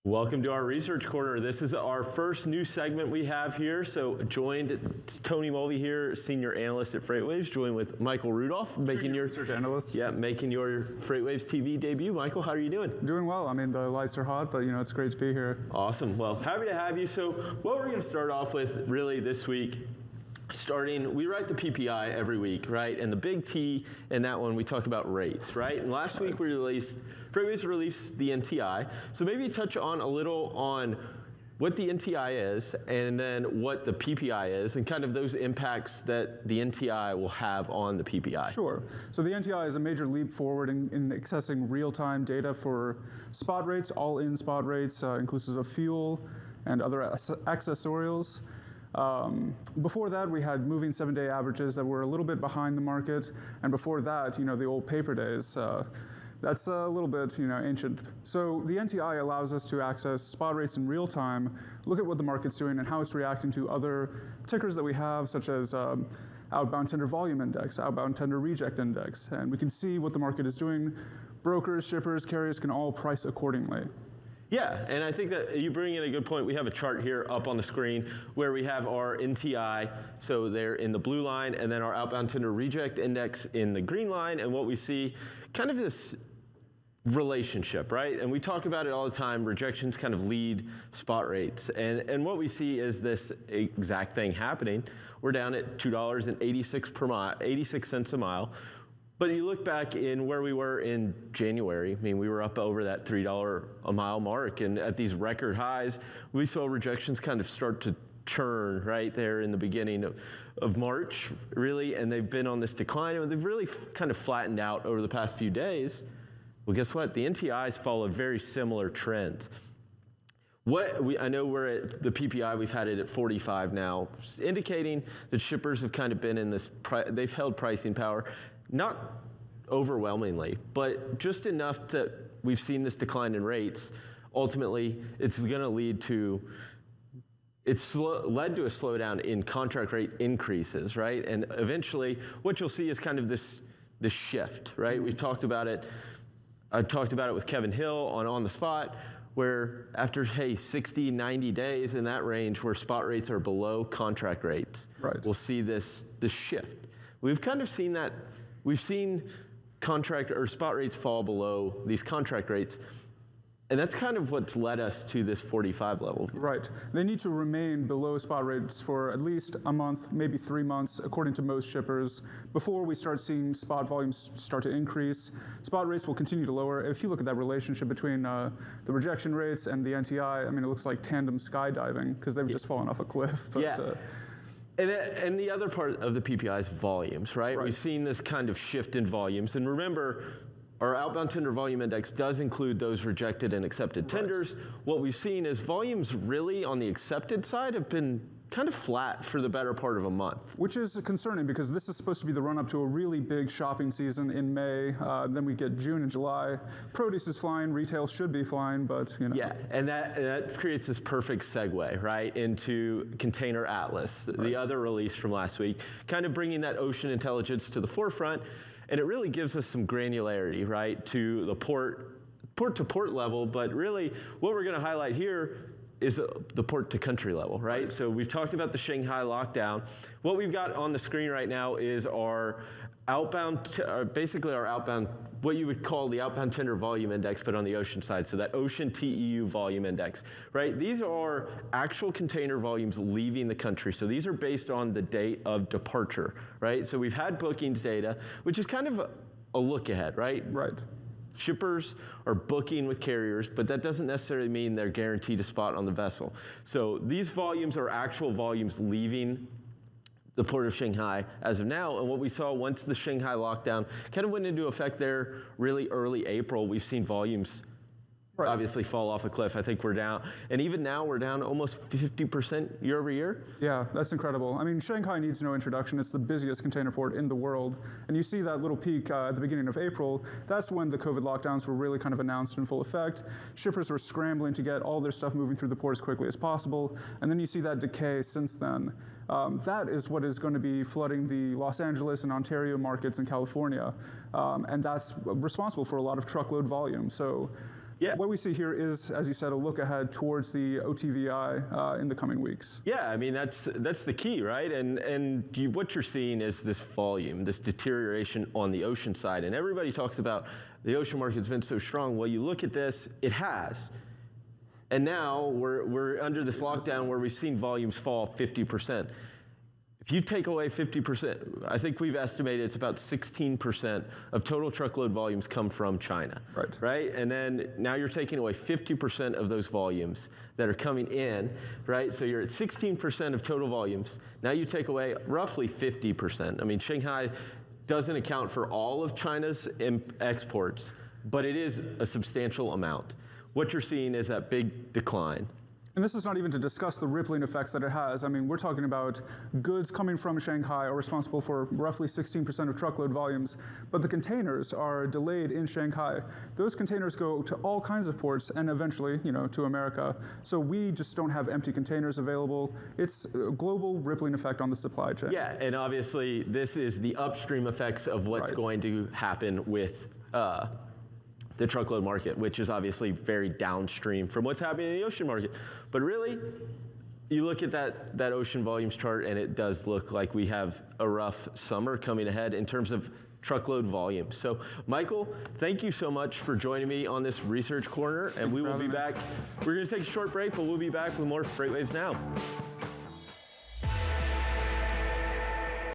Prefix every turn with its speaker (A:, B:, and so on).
A: Welcome to our Research Corner. This is our first new segment we have here. So joined Tony Mulvey here, Senior Analyst at FreightWaves, joined with Michael Rudolph, making your
B: Research Analyst.
A: Yeah, making your FreightWaves TV debut. Michael, how are you doing?
B: Doing well. I mean, the lights are hot, but it's great to be here.
A: Awesome. Well, happy to have you. So what we're going to start off with really this week, we write the PPI every week, right? And the big T in that one, we talk about rates, right? And last week FreightWaves released the NTI. So maybe touch on a little on what the NTI is and then what the PPI is and kind of those impacts that the NTI will have on the PPI.
B: Sure. So the NTI is a major leap forward in accessing real-time data for spot rates, all-in spot rates, inclusive of fuel and other accessorials. Before that, we had moving 7-day averages that were a little bit behind the market. And before that, the old paper days. That's a little bit, ancient. So the NTI allows us to access spot rates in real time, look at what the market's doing and how it's reacting to other tickers that we have, such as outbound tender volume index, outbound tender reject index. And we can see what the market is doing. Brokers, shippers, carriers can all price accordingly.
A: Yeah, and I think that you bring in a good point. We have a chart here up on the screen where we have our NTI, so they're in the blue line, and then our outbound tender reject index in the green line, and what we see, kind of this relationship, right? And we talk about it all the time, rejections kind of lead spot rates, and what we see is this exact thing happening. We're down at $2.86 a mile. But you look back in where we were in January, I mean, we were up over that $3 a mile mark, and at these record highs, we saw rejections kind of start to turn right there in the beginning of March, really, and they've been on this decline, and they've really kind of flattened out over the past few days. Well, guess what? The NTIs followed very similar trends. I know we're at the PPI, we've had it at 45 now, indicating that shippers have kind of been in this, they've held pricing power. Not overwhelmingly, but just enough that we've seen this decline in rates. Ultimately, it's going to lead to, led to a slowdown in contract rate increases, right? And eventually, what you'll see is kind of this shift, right? We've talked about it. I talked about it with Kevin Hill on the spot, where after 60, 90 days in that range, where spot rates are below contract rates,
B: right,
A: we'll see this shift. We've kind of seen that. We've seen contract or spot rates fall below these contract rates, and that's kind of what's led us to this 45 level.
B: Right. They need to remain below spot rates for at least a month, maybe 3 months, according to most shippers, before we start seeing spot volumes start to increase. Spot rates will continue to lower. If you look at that relationship between the rejection rates and the NTI, I mean, it looks like tandem skydiving because they've just fallen off a cliff. But,
A: yeah. And the other part of the PPI is volumes, right? We've seen this kind of shift in volumes. And remember, our outbound tender volume index does include those rejected and accepted tenders. Right. What we've seen is volumes really on the accepted side have been kind of flat for the better part of a month.
B: Which is concerning because this is supposed to be the run-up to a really big shopping season in May. Then we get June and July. Produce is flying, retail should be flying, but
A: Yeah, and that creates this perfect segue, right, into Container Atlas, the other release from last week, kind of bringing that ocean intelligence to the forefront. And it really gives us some granularity, right, to the port-to-port level. But really, what we're going to highlight here is the port-to-country level, right? So we've talked about the Shanghai lockdown. What we've got on the screen right now is our outbound, basically our outbound, what you would call the outbound tender volume index, but on the ocean side. So that ocean TEU volume index, right? These are actual container volumes leaving the country. So these are based on the date of departure, right? So we've had bookings data, which is kind of a look ahead, right?
B: Right.
A: Shippers are booking with carriers, but that doesn't necessarily mean they're guaranteed a spot on the vessel. So these volumes are actual volumes leaving the port of Shanghai as of now. And what we saw once the Shanghai lockdown kind of went into effect there really early April, we've seen volumes obviously fall off a cliff. I think we're down, and even now we're down almost 50% year over year.
B: Yeah, that's incredible. I mean, Shanghai needs no introduction. It's the busiest container port in the world. And you see that little peak at the beginning of April. That's when the COVID lockdowns were really kind of announced in full effect. Shippers were scrambling to get all their stuff moving through the port as quickly as possible. And then you see that decay since then. That is what is going to be flooding the Los Angeles and Ontario markets in California. And that's responsible for a lot of truckload volume. So
A: Yeah.
B: what we see here is, as you said, a look ahead towards the OTVI in the coming weeks.
A: Yeah, I mean, that's the key, right? And what you're seeing is this volume, this deterioration on the ocean side. And everybody talks about the ocean market's been so strong. Well, you look at this, it has. And now we're under this lockdown where we've seen volumes fall 50%. If you take away 50%, I think we've estimated it's about 16% of total truckload volumes come from China. Right? And then now you're taking away 50% of those volumes that are coming in, right? So you're at 16% of total volumes. Now you take away roughly 50%. I mean, Shanghai doesn't account for all of China's exports, but it is a substantial amount. What you're seeing is that big decline.
B: And this is not even to discuss the rippling effects that it has. I mean, we're talking about goods coming from Shanghai are responsible for roughly 16% of truckload volumes, but the containers are delayed in Shanghai. Those containers go to all kinds of ports and eventually, to America. So we just don't have empty containers available. It's a global rippling effect on the supply chain.
A: Yeah, and obviously this is the upstream effects of what's going to happen with the truckload market, which is obviously very downstream from what's happening in the ocean market. But really, you look at that ocean volumes chart, and it does look like we have a rough summer coming ahead in terms of truckload volumes. So, Michael, thank you so much for joining me on this Research Corner, and we will be back. We're going to take a short break, but we'll be back with more Freight Waves Now.